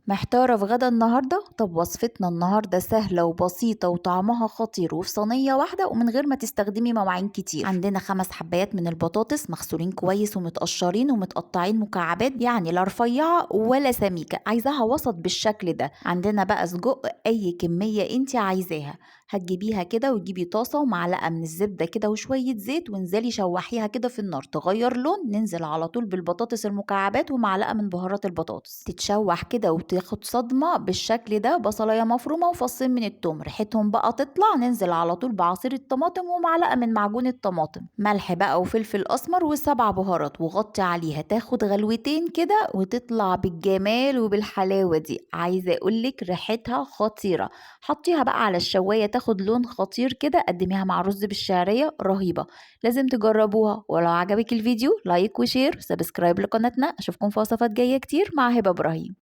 محتارة في غدا النهاردة؟ طب وصفتنا النهاردة سهلة وبسيطة وطعمها خطير وفي صينية واحدة ومن غير ما تستخدمي مواعين كتير. عندنا 5 حبايات من البطاطس مغسولين كويس ومتقشرين ومتقطعين مكعبات، يعني لا رفيعة ولا سميكة، عايزاها وسط بالشكل ده. عندنا بقى سجق أي كمية انت عايزاها، هتجيبيها كده وتجيبي طاسة ومعلقة من الزبدة كده وشوية زيت وانزلي شوحيها كده في النار تغير لون، ننزل على طول بالبطاطس المكعبات ومعلقة من بهارات البطاطس تتشوح كده وتاخد صدمة بالشكل ده، بصلاية مفرومة وفصين من التوم ريحتهم بقى تطلع، ننزل على طول بعصير الطماطم ومعلقة من معجون الطماطم، ملح بقى وفلفل أسمر و7 بهارات، وغطي عليها تاخد غلوتين كده وتطلع بالجمال وبالحلاوة دي. عايزة أقولك ريحتها خطيرة. حطيها بقى على الشواية تاخد لون خطير كده، قدميها مع رز بالشعرية رهيبة. لازم تجربوها، ولو عجبك الفيديو لايك وشير سبسكرايب لقناتنا. اشوفكم في وصفات جاية كتير مع هبة ابراهيم.